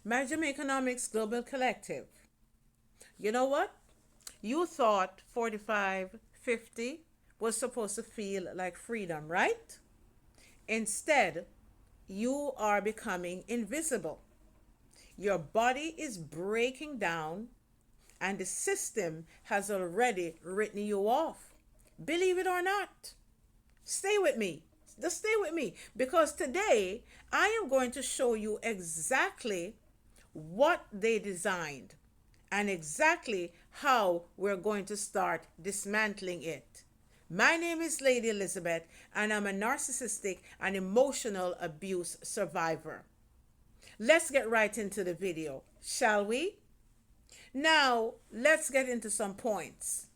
My Jamaicanomics Global Collective. You know what? You thought 45, 50 was supposed to feel like freedom, right? Instead, you are becoming invisible. Your body is breaking down, and the system has already written you off. Believe it or not. Stay with me. Just stay with me because today I am going to show you exactly what they designed and exactly how we're going to start dismantling it. My name is Lady Elizabeth, and I'm a narcissistic and emotional abuse survivor. Let's get right into the video, shall we? Now, let's get into some points.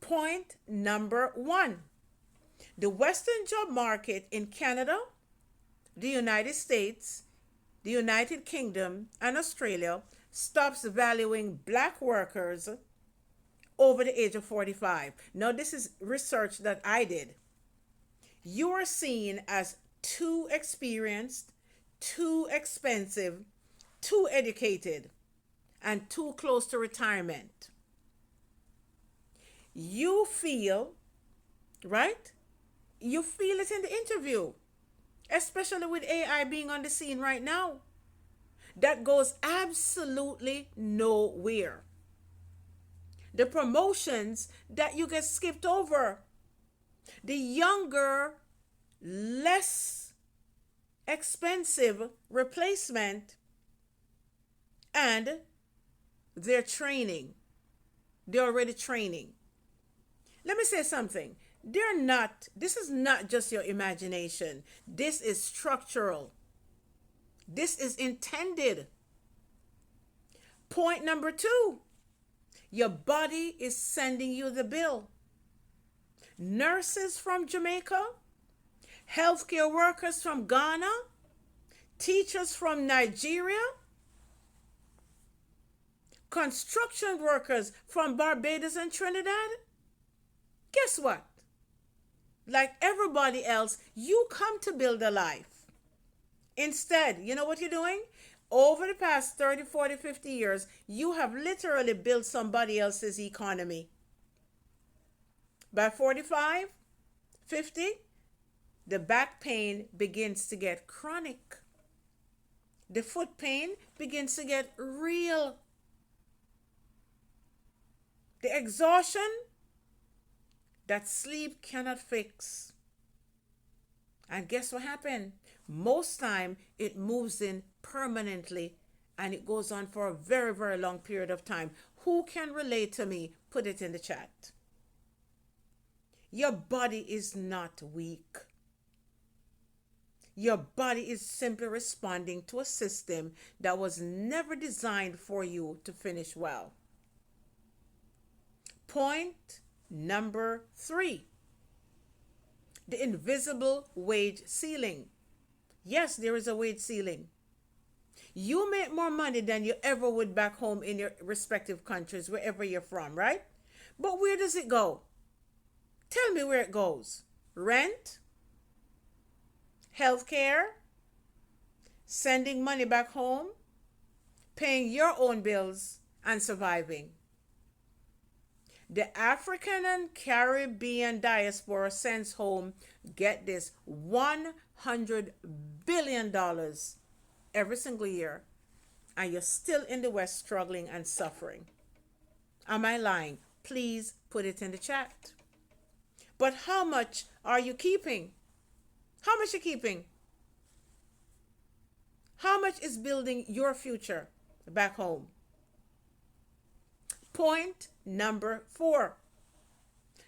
Point number one: the Western job market in Canada, the United States, the United Kingdom, and Australia stops valuing black workers over the age of 45. Now, this is research that I did. You are seen as too experienced, too expensive, too educated, and too close to retirement. You feel, right? You feel it in the interview, especially with AI being on the scene right now. That goes absolutely nowhere. The promotions that you get skipped over, the younger, less expensive replacement, and their training. They're already training. Let me say something. This is not just your imagination. This is structural. This is intended. Point number two: your body is sending you the bill. Nurses from Jamaica, healthcare workers from Ghana, teachers from Nigeria, construction workers from Barbados and Trinidad. Guess what? Like everybody else, you come to build a life. Instead, you know what you're doing? Over the past 30, 40, 50 years, you have literally built somebody else's economy. By 45, 50, the back pain begins to get chronic. The foot pain begins to get real. The exhaustion that sleep cannot fix. And guess what happened? Most time it moves in permanently and it goes on for a very, very long period of time. Who can relate to me? Put it in the chat. Your body is not weak. Your body is simply responding to a system that was never designed for you to finish well. Point number three: the invisible wage ceiling. Yes, there is a wage ceiling. You make more money than you ever would back home in your respective countries, wherever you're from, right? But where does it go? Tell me where it goes. Rent, healthcare, sending money back home, paying your own bills, and surviving. The African and Caribbean diaspora sends home, get this, $100 billion every single year. And you're still in the West struggling and suffering. Am I lying? Please put it in the chat. But how much are you keeping? How much are you keeping? How much is building your future back home? Point number four: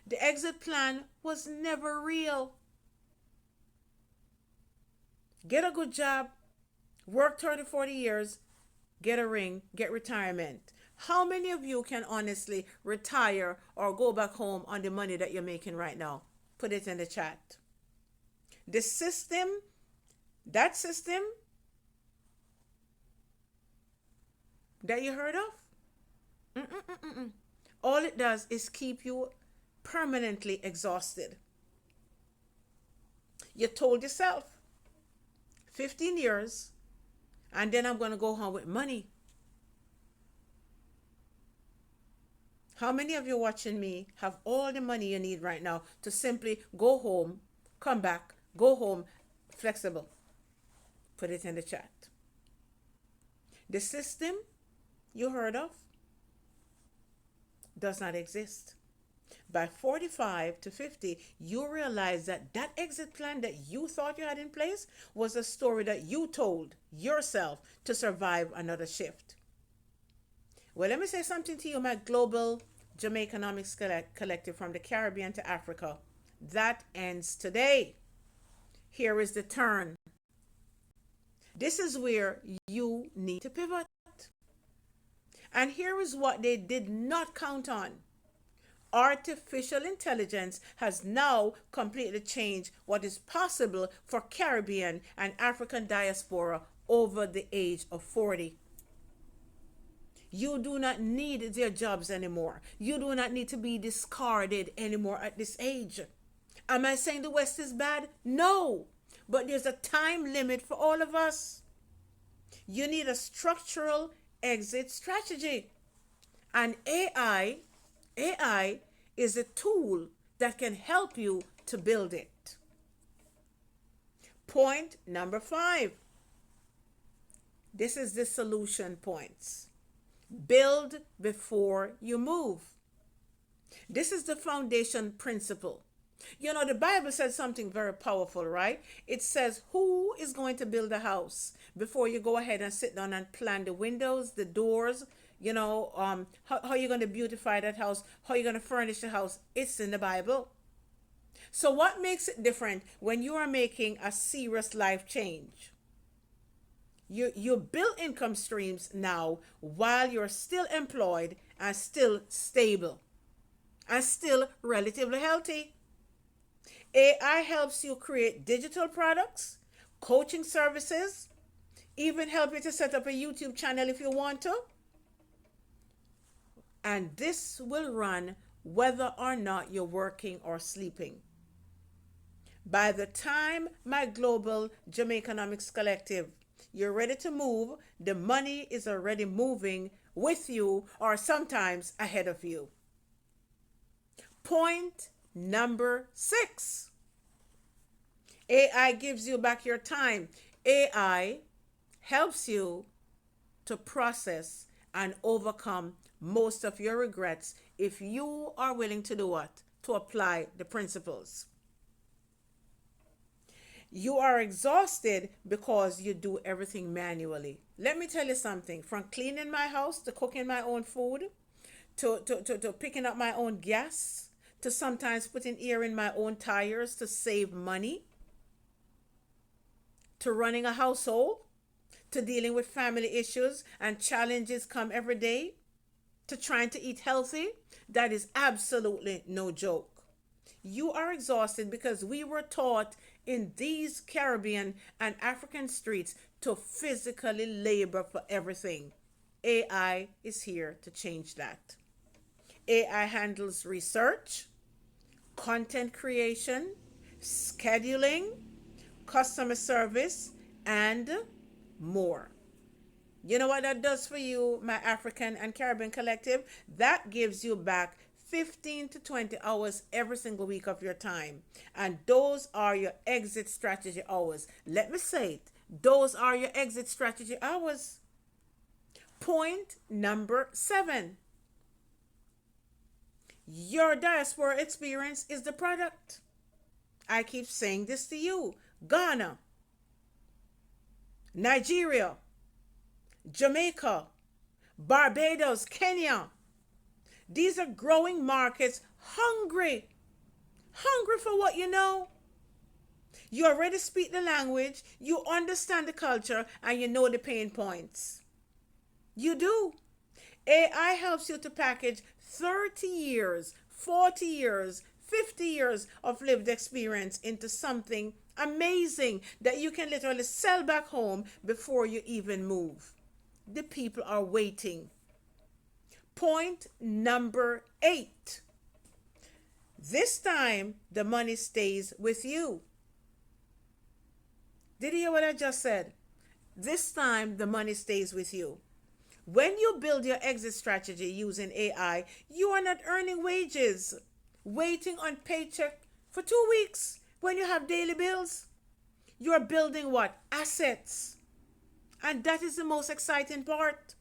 the exit plan was never real. Get a good job, work 30, 40 years, get a ring, get retirement. How many of you can honestly retire or go back home on the money that you're making right now? Put it in the chat. The system, that system that you heard of, all it does is keep you permanently exhausted. You told yourself 15 years and then I'm going to go home with money. How many of you watching me have all the money you need right now to simply go home, come back, go home, flexible? Put it in the chat. The system you heard of does not exist. By 45 to 50, you realize that that exit plan that you thought you had in place was a story that you told yourself to survive another shift. Well, let me say something to you, my global Jamaicanomics Collective from the Caribbean to Africa. That ends today. Here is the turn. This is where you need to pivot. And here is what they did not count on. Artificial intelligence has now completely changed what is possible for Caribbean and African diaspora over the age of 40. You do not need their jobs anymore. You do not need to be discarded anymore at this age. Am I saying the West is bad? No. But there's a time limit for all of us. You need a structural exit strategy. And AI is a tool that can help you to build it. Point number 5. This is the solution points. Build before you move. This is the foundation principle. You know, the Bible says something very powerful, right? It says, who is going to build a house before you go ahead and sit down and plan the windows, the doors, you know, how you're going to beautify that house, how you're going to furnish the house. It's in the Bible. So what makes it different when you are making a serious life change? You build income streams now while you're still employed and still stable and still relatively healthy. AI helps you create digital products, coaching services, even help you to set up a YouTube channel if you want to. And this will run whether or not you're working or sleeping. By the time my global Jamaicanomics Collective, you're ready to move, the money is already moving with you or sometimes ahead of you. Point number 6. AI gives you back your time. AI helps you to process and overcome most of your regrets if you are willing to do what? To apply the principles. You are exhausted because you do everything manually. Let me tell you something. From cleaning my house to cooking my own food, to picking up my own gas, to sometimes putting air in my own tires to save money, to running a household, to dealing with family issues and challenges come every day, to trying to eat healthy, that is absolutely no joke. You are exhausted because we were taught in these Caribbean and African streets to physically labor for everything. AI is here to change that. AI handles research, content creation, scheduling, customer service, and more. You know what that does for you, my African and Caribbean collective? That gives you back 15 to 20 hours every single week of your time. And those are your exit strategy hours. Let me say it. Those are your exit strategy hours. Point number 7. Your diaspora experience is the product. I keep saying this to you. Ghana, Nigeria, Jamaica, Barbados, Kenya. These are growing markets, hungry for what you know. You already speak the language, you understand the culture, and you know the pain points. You do. AI helps you to package 30 years, 40 years, 50 years of lived experience into something amazing that you can literally sell back home before you even move. The people are waiting. Point number 8. This time, the money stays with you. Did you hear what I just said? This time, the money stays with you. When you build your exit strategy using AI, you are not earning wages, waiting on paycheck for 2 weeks when you have daily bills. You are building what? Assets. And that is the most exciting part.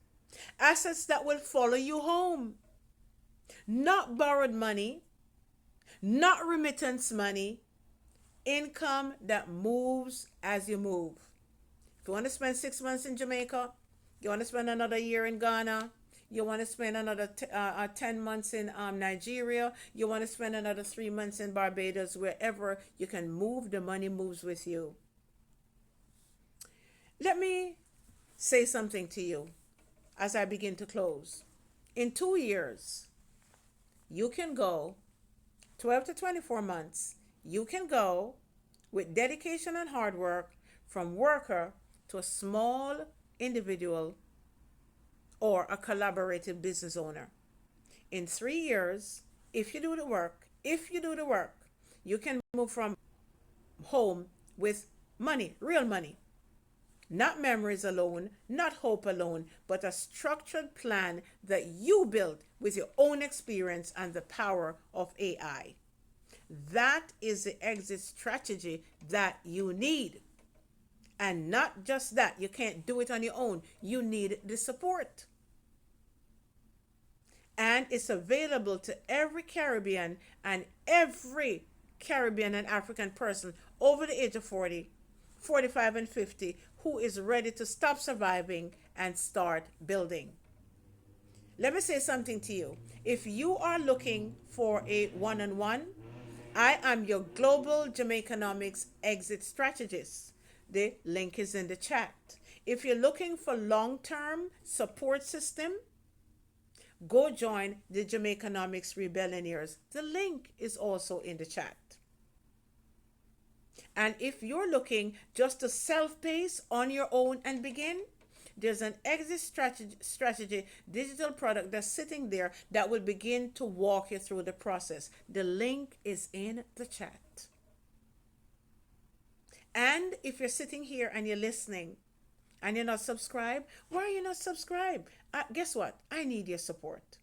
Assets that will follow you home. Not borrowed money, not remittance money, income that moves as you move. If you want to spend 6 months in Jamaica, you want to spend another year in Ghana, you want to spend another 10 months in Nigeria, you want to spend another 3 months in Barbados, wherever you can move, the money moves with you. Let me say something to you as I begin to close. In 2 years, you can go 12 to 24 months, you can go with dedication and hard work from worker to a small individual or a collaborative business owner. In 3 years, if you do the work, you can move from home with money, real money. Not memories alone, not hope alone, but a structured plan that you built with your own experience and the power of AI. That is the exit strategy that you need. And not just that, you can't do it on your own. You need the support. And it's available to every Caribbean and African person over the age of 40, 45, and 50 who is ready to stop surviving and start building. Let me say something to you. If you are looking for a one-on-one, I am your global Jamaicanomics Exit Strategist. The link is in the chat. If you're looking for long-term support system, go join the Jamaicanomics Rebellionaires. The link is also in the chat. And if you're looking just to self-pace on your own and begin, there's an exit strategy digital product that's sitting there that will begin to walk you through the process. The link is in the chat. And if you're sitting here and you're listening and you're not subscribed, why are you not subscribed? Guess what? I need your support.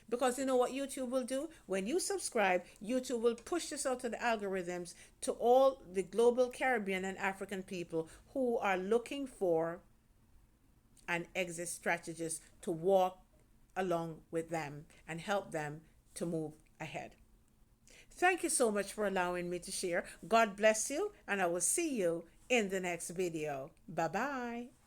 Because you know what YouTube will do? When you subscribe, YouTube will push this out to the algorithms to all the global Caribbean and African people who are looking for an exit strategist to walk along with them and help them to move ahead. Thank you so much for allowing me to share. God bless you, and I will see you in the next video. Bye-bye.